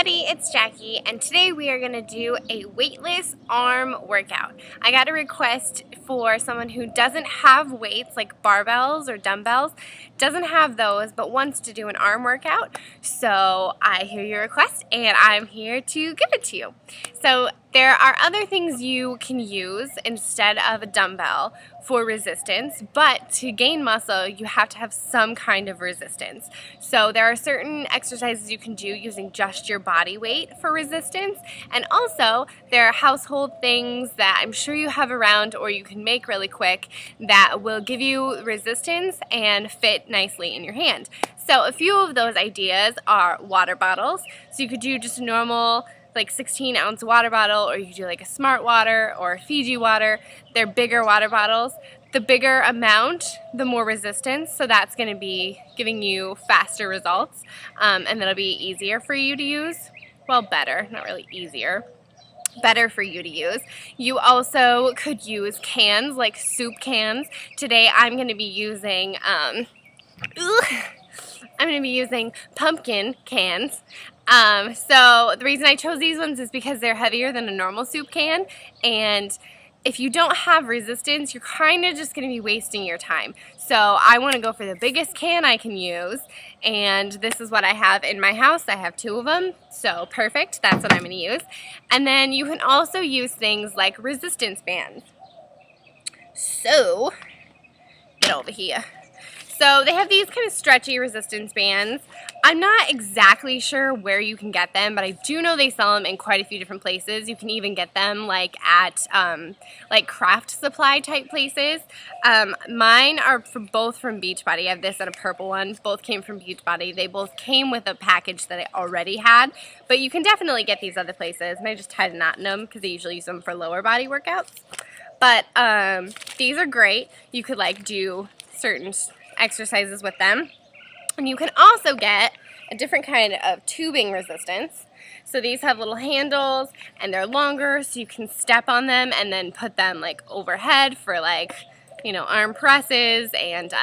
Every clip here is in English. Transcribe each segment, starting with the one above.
everybody, it's Jackie, and today we are going to do a weightless arm workout. I got a request for someone who doesn't have weights like barbells or dumbbells, doesn't have those, but wants to do an arm workout. So I hear your request and I'm here to give it to you. So there are other things you can use instead of a dumbbell for resistance, but to gain muscle you have to have some kind of resistance. So there are certain exercises you can do using just your body weight for resistance, and also there are household things that I'm sure you have around or you can make really quick that will give you resistance and fit nicely in your hand. So a few of those ideas are water bottles. So you could do just a normal like 16-ounce water bottle, or you could do like a Smart Water or a Fiji water. They're bigger water bottles. The bigger amount, the more resistance, so that's going to be giving you faster results, and that'll be easier for you to use. Well, better, not really easier. Better for you to use. You also could use cans, like soup cans. Today I'm going to be using pumpkin cans. So the reason I chose these ones is because they're heavier than a normal soup can, and if you don't have resistance, you're kind of just going to be wasting your time. So I want to go for the biggest can I can use, and this is what I have in my house. I have 2 of them, so perfect. That's what I'm going to use. And then you can also use things like resistance bands. So, get over here. So they have these kind of stretchy resistance bands. I'm not exactly sure where you can get them, but I do know they sell them in quite a few different places. You can even get them like at like craft supply type places. Mine are both from Beachbody. I have this and a purple one. Both came from Beachbody. They both came with a package that I already had, but you can definitely get these other places. And I just tied a knot in them because I usually use them for lower body workouts. But these are great. You could like do certain exercises with them. And you can also get a different kind of tubing resistance. So these have little handles and they're longer, so you can step on them and then put them like overhead for like, you know, arm presses and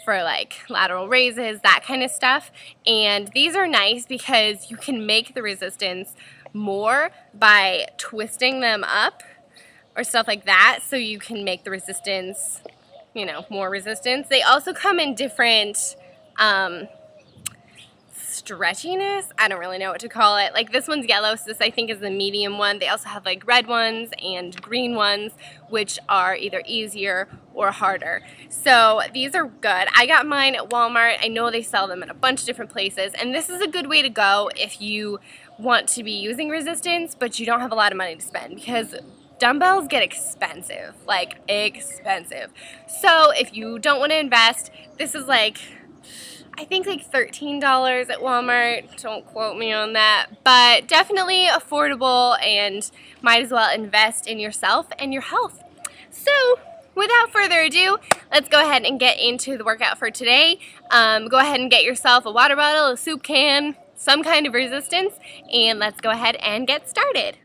for like lateral raises, that kind of stuff. And these are nice because you can make the resistance more by twisting them up or stuff like that, so you can make the resistance, you know, more resistance. They also come in different stretchiness. I don't really know what to call it. Like this one's yellow, so this I think is the medium one. They also have like red ones and green ones, which are either easier or harder. So these are good. I got mine at Walmart. I know they sell them in a bunch of different places, and this is a good way to go if you want to be using resistance but you don't have a lot of money to spend, because dumbbells get expensive, like expensive. So if you don't want to invest, this is like, I think like $13 at Walmart. Don't quote me on that, but definitely affordable, and might as well invest in yourself and your health. So without further ado, let's go ahead and get into the workout for today. Go ahead and get yourself a water bottle, a soup can, some kind of resistance, and let's go ahead and get started.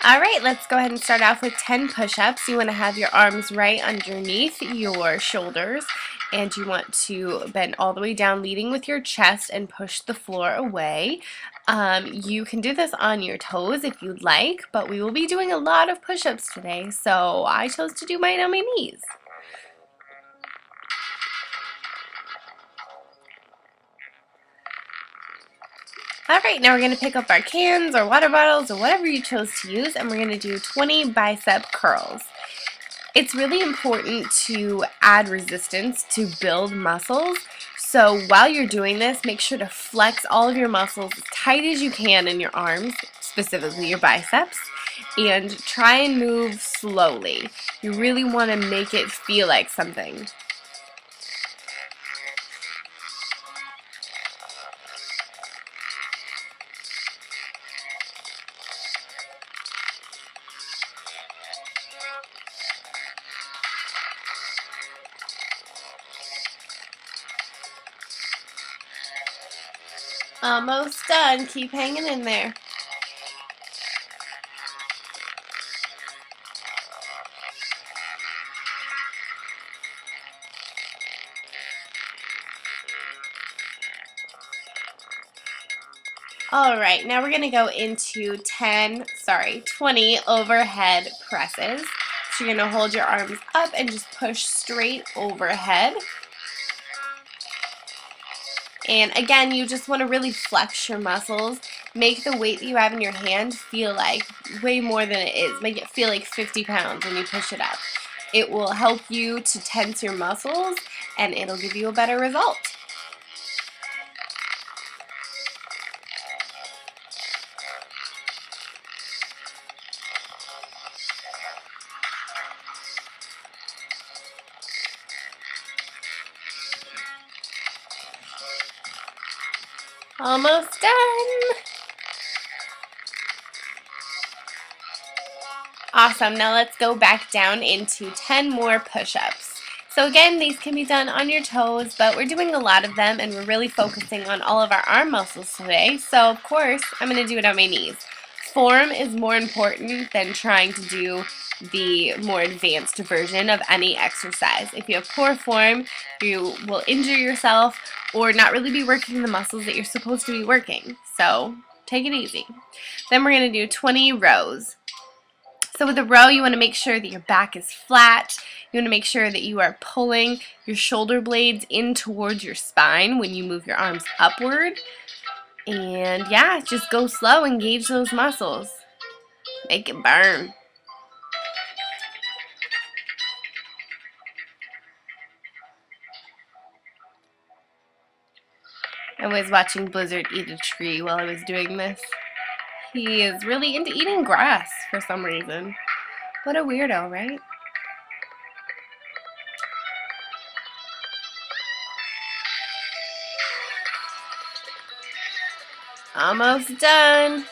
Alright, let's go ahead and start off with 10 push-ups. You want to have your arms right underneath your shoulders, and you want to bend all the way down, leading with your chest, and push the floor away. You can do this on your toes if you'd like, but we will be doing a lot of push-ups today, so I chose to do mine on my knees. Alright, now we're going to pick up our cans or water bottles or whatever you chose to use, and we're going to do 20 bicep curls. It's really important to add resistance to build muscles, so while you're doing this, make sure to flex all of your muscles as tight as you can in your arms, specifically your biceps, and try and move slowly. You really want to make it feel like something. Almost done. Keep hanging in there. All right, now we're gonna go into 20 overhead presses. So you're gonna hold your arms up and just push straight overhead. And again, you just want to really flex your muscles. Make the weight that you have in your hand feel like way more than it is. Make it feel like 50 pounds when you push it up. It will help you to tense your muscles and it'll give you a better result. Almost done. Awesome. Now let's go back down into 10 more push-ups. So again, these can be done on your toes, but we're doing a lot of them and we're really focusing on all of our arm muscles today. So of course, I'm going to do it on my knees. Form is more important than trying to do the more advanced version of any exercise. If you have poor form, you will injure yourself or not really be working the muscles that you're supposed to be working. So take it easy. Then we're going to do 20 rows. So with a row, you want to make sure that your back is flat. You want to make sure that you are pulling your shoulder blades in towards your spine when you move your arms upward. And yeah, just go slow, engage those muscles. Make it burn. I was watching Blizzard eat a tree while I was doing this. He is really into eating grass for some reason. What a weirdo, right? Almost done.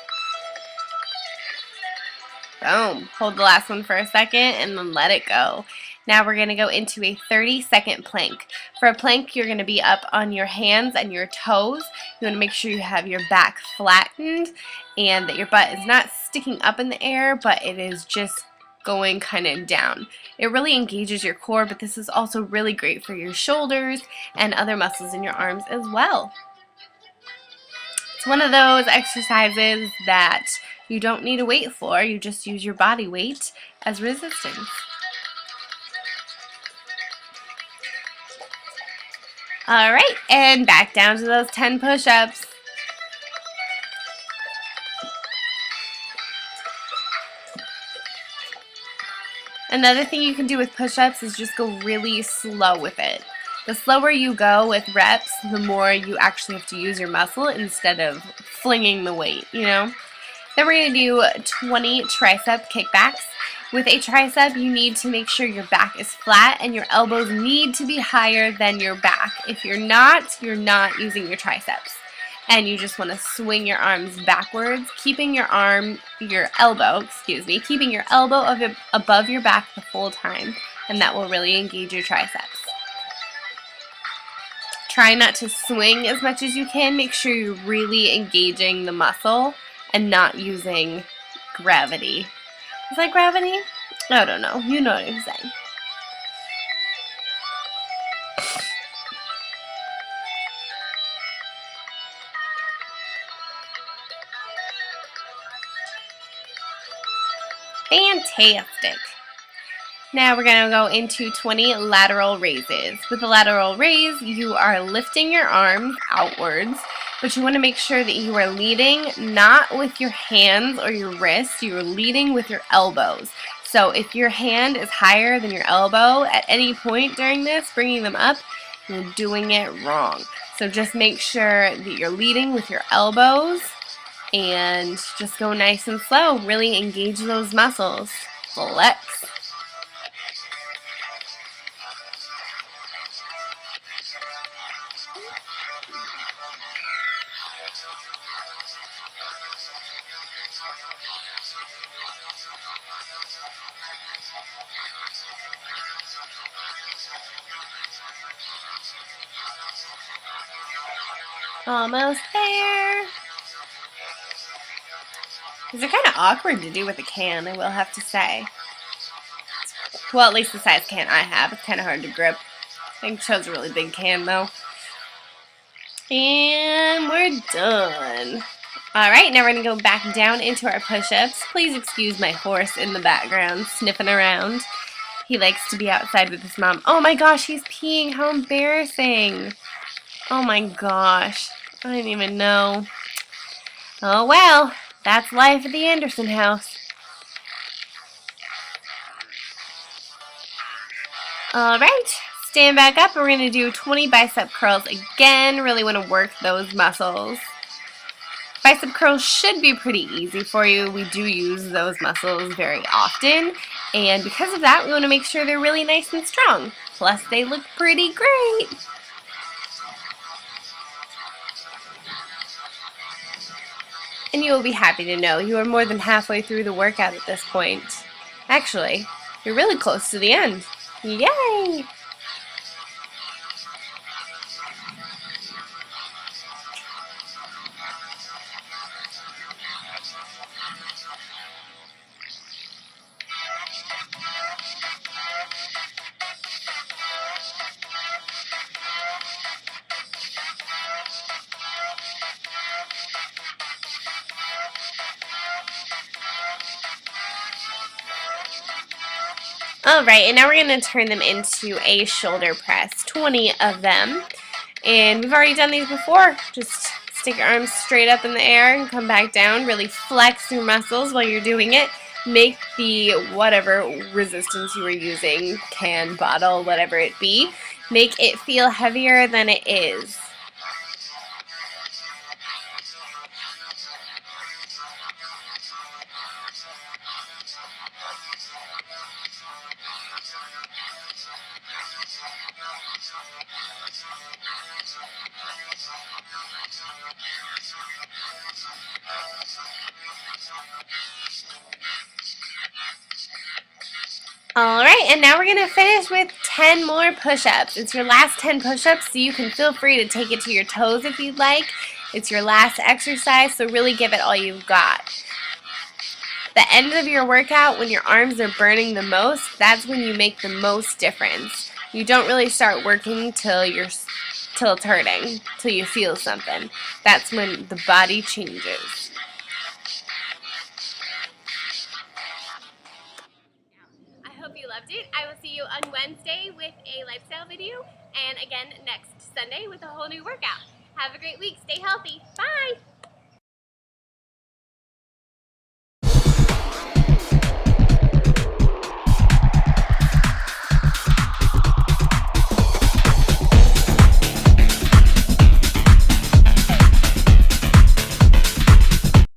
Boom. Hold the last one for a second and then let it go. Now we're going to go into a 30-second plank. For a plank, you're going to be up on your hands and your toes. You want to make sure you have your back flattened and that your butt is not sticking up in the air, but it is just going kind of down. It really engages your core, but this is also really great for your shoulders and other muscles in your arms as well. It's one of those exercises that you don't need a weight for. You just use your body weight as resistance. Alright, and back down to those 10 push-ups. Another thing you can do with push-ups is just go really slow with it. The slower you go with reps, the more you actually have to use your muscle instead of flinging the weight, you know? Then we're going to do 20 tricep kickbacks. With a tricep, you need to make sure your back is flat and your elbows need to be higher than your back. If you're not using your triceps. And you just want to swing your arms backwards, keeping your elbow above your back the whole time. And that will really engage your triceps. Try not to swing as much as you can. Make sure you're really engaging the muscle and not using gravity. Is that gravity? I don't know. You know what I'm saying. Fantastic. Now we're going to go into 20 lateral raises. With a lateral raise, you are lifting your arms outwards, but you want to make sure that you are leading not with your hands or your wrists, you are leading with your elbows. So if your hand is higher than your elbow at any point during this, bringing them up, you're doing it wrong. So just make sure that you're leading with your elbows and just go nice and slow. Really engage those muscles. Flex. Almost there. These are kind of awkward to do with a can, I will have to say. Well, at least the size can I have. It's kind of hard to grip. I think I chose a really big can, though. And we're done. Alright, now we're going to go back down into our push-ups. Please excuse my horse in the background sniffing around. He likes to be outside with his mom. Oh my gosh, he's peeing. How embarrassing. Oh my gosh. I didn't even know. Oh well, that's life at the Anderson house. Alright, stand back up. We're going to do 20 bicep curls again. Really want to work those muscles. Bicep curls should be pretty easy for you. We do use those muscles very often, and because of that, we want to make sure they're really nice and strong. Plus, they look pretty great. And you will be happy to know you are more than halfway through the workout at this point. Actually, you're really close to the end. Yay! Alright, and now we're going to turn them into a shoulder press, 20 of them. And we've already done these before. Just stick your arms straight up in the air and come back down. Really flex your muscles while you're doing it. Make the whatever resistance you were using, can, bottle, whatever it be, make it feel heavier than it is. Alright, and now we're going to finish with 10 more push-ups. It's your last 10 push-ups, so you can feel free to take it to your toes if you'd like. It's your last exercise, so really give it all you've got. The end of your workout, when your arms are burning the most, that's when you make the most difference. You don't really start working till it's hurting, till you feel something. That's when the body changes. I hope you loved it. I will see you on Wednesday with a lifestyle video, and again next Sunday with a whole new workout. Have a great week. Stay healthy. Bye!